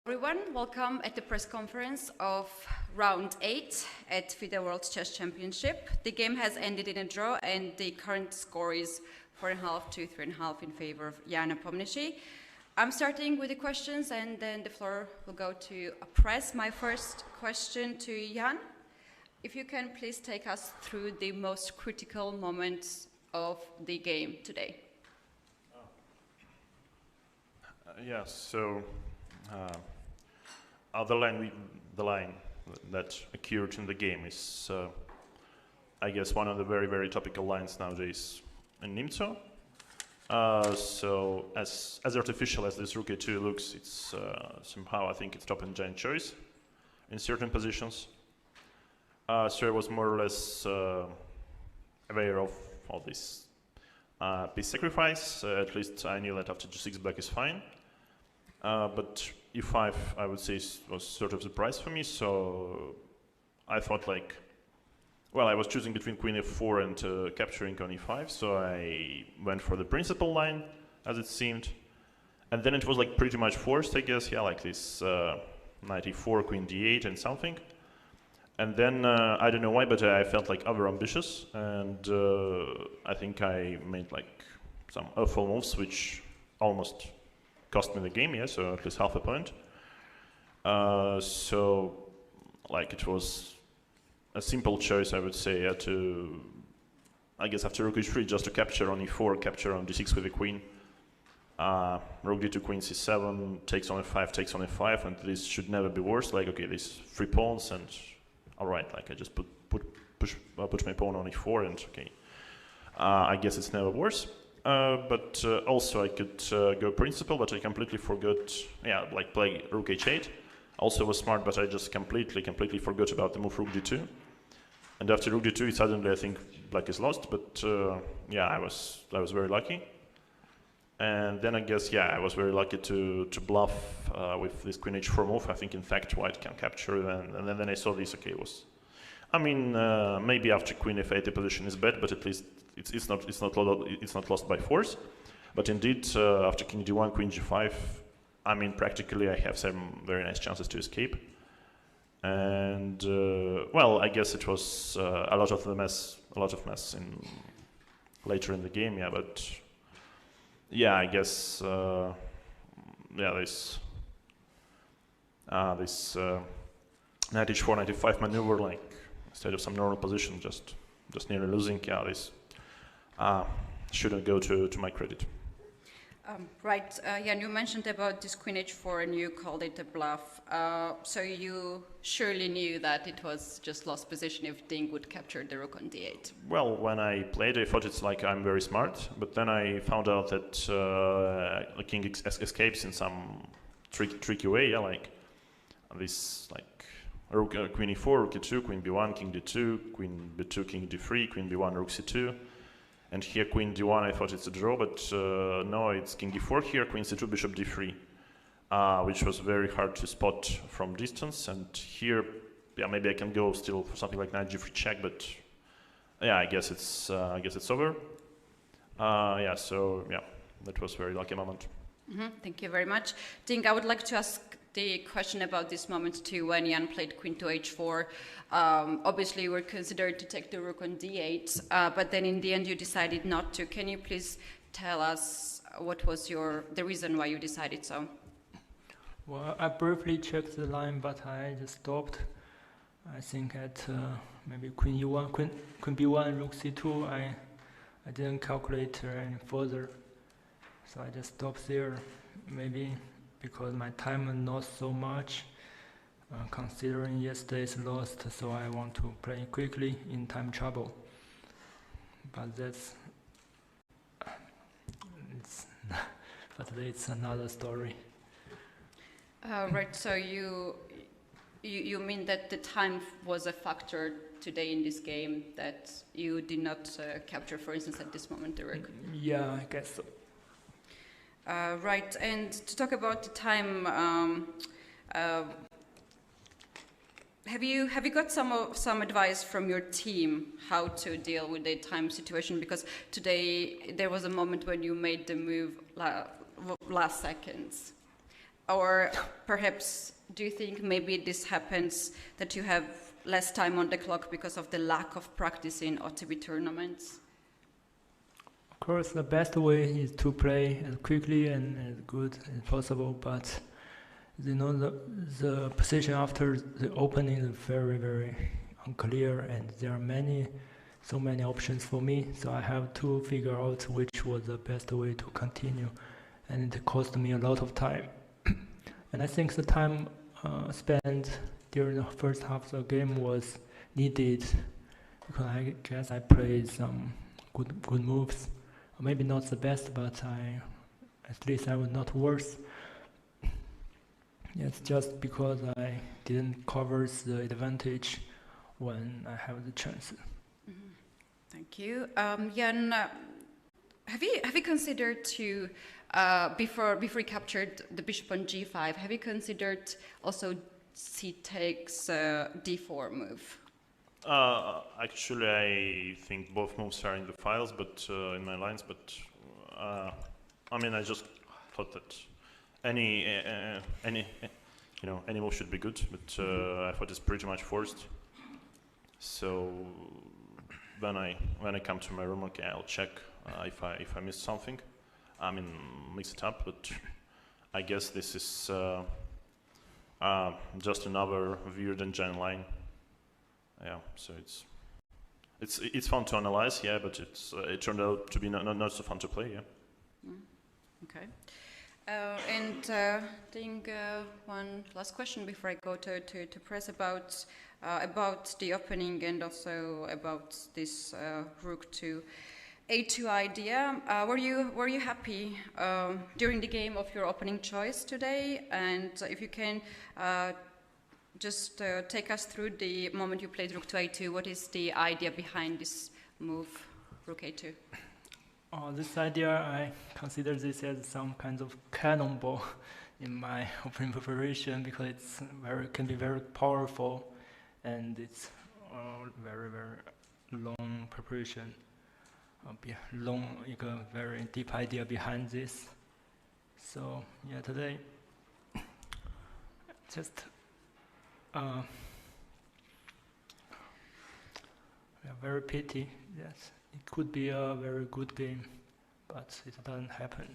Everyone, welcome at the press conference of round 8 at FIDE World Chess Championship. The game has ended in a draw and the current score is 4.5 to 3.5 in favor of Jan Nepomniachtchi. I'm starting with the questions and then the floor will go to press. My first question to Jan. If you can please take us through the most critical moments of the game today. Yes, so the line that occurred in the game is, I guess, one of the very, very topical lines nowadays in Nimzo. So as artificial as this rook a2 looks, it's somehow I think it's top and giant choice in certain positions. So I was more or less aware of all this piece sacrifice. At least I knew that after g6 black is fine. But e5, I would say, was sort of a surprise for me. So I thought, like, well, I was choosing between queen f4 and capturing on e5. So I went for the principal line, as it seemed. And then it was like pretty much forced, I guess. Yeah, like this knight e4, queen d8, and something. And then I don't know why, but I felt like over ambitious, and I think I made like some awful moves, which almost cost me the game, yeah, so at least half a point. So, like, it was a simple choice, I would say, I guess after rook h3, just to capture on e4, capture on d6 with the queen. Rook d2, queen c7, takes on f5, takes on f5, and this should never be worse. Like, okay, these 3 pawns, and all right, like I just put my pawn on e4, and okay, I guess it's never worse. But also I could go principal, but I completely forgot, yeah, like play rook h8. Also was smart, but I just completely forgot about the move rook d2. And after rook d2, suddenly I think black is lost, but yeah, I was very lucky. And then I guess, yeah, I was very lucky to bluff with this queen h4 move. I think, in fact, white can capture, and then I saw this, okay, I mean, maybe after queen f8 the position is bad, but at least it's not lost by force. But indeed, after king d1, queen g5, I mean, practically I have some very nice chances to escape. And well, I guess it was a lot of mess later in the game, yeah. But yeah, I guess yeah, this knight h4, knight f5 maneuver, like instead of some normal position, just nearly losing, yeah, this shouldn't go to my credit. Right, Jan, you mentioned about this queen h4 and you called it a bluff. So you surely knew that it was just lost position if Ding would capture the rook on d8. Well, when I played, I thought it's like I'm very smart, but then I found out that the king escapes in some tricky way, yeah, like this, like rook, queen e4, rook e2, queen b1, king d2, queen b2, king d3, queen b1, rook c2. And here queen d1, I thought it's a draw, but no, it's king e4 here, queen c2, bishop d3, which was very hard to spot from distance. And here, yeah, maybe I can go still for something like knight g3 check, but yeah, I guess it's over. Yeah, so yeah, that was a very lucky moment. Thank you very much. Ding, I would like to ask the question about this moment too, when Jan played queen to h4. Obviously, you were considered to take the rook on d8, but then in the end you decided not to. Can you please tell us what was the reason why you decided so? Well, I briefly checked the line, but I just stopped. I think at maybe queen e1, queen b1, rook c2, I didn't calculate any further. So I just stopped there, maybe because my time is not so much, considering yesterday's lost, so I want to play quickly in time trouble. But it's another story. Right, so you mean that the time was a factor today in this game, that you did not capture, for instance, at this moment the rook? Yeah, I guess so. Right, and to talk about the time, have you got some advice from your team how to deal with the time situation? Because today there was a moment when you made the move last seconds. Or perhaps do you think maybe this happens that you have less time on the clock because of the lack of practice in OTB tournaments? Of course, the best way is to play as quickly and as good as possible, but the position after the opening is very, very unclear, and there are so many options for me, so I have to figure out which was the best way to continue, and it cost me a lot of time. And I think the time spent during the first half of the game was needed, because I guess I played some good moves. Maybe not the best, but at least I was not worse. It's just because I didn't cover the advantage when I have the chance. Mm-hmm. Thank you. Jan, have you considered to, before you captured the bishop on g5, have you considered also c takes d4 move? Actually, I think both moves are in the files, but in my lines. But I mean, I just thought that any move should be good. But I thought it's pretty much forced. So when I come to my room, okay, I'll check if I missed something. I mean, mix it up. But I guess this is just another weird engine line. Yeah, so it's fun to analyze, yeah, but it turned out to be not so fun to play, yeah. Okay, and I think one last question before I go to press about the opening and also about this rook to a2 idea. Were you happy during the game of your opening choice today? And if you can. Just take us through the moment you played rook to a2. What is the idea behind this move, rook a2? This idea, I consider this as some kind of cannonball in my opening preparation, because can be very powerful, and it's very, very long preparation. A very deep idea behind this. So yeah, today just. Very pity. Yes, it could be a very good game, but it doesn't happen.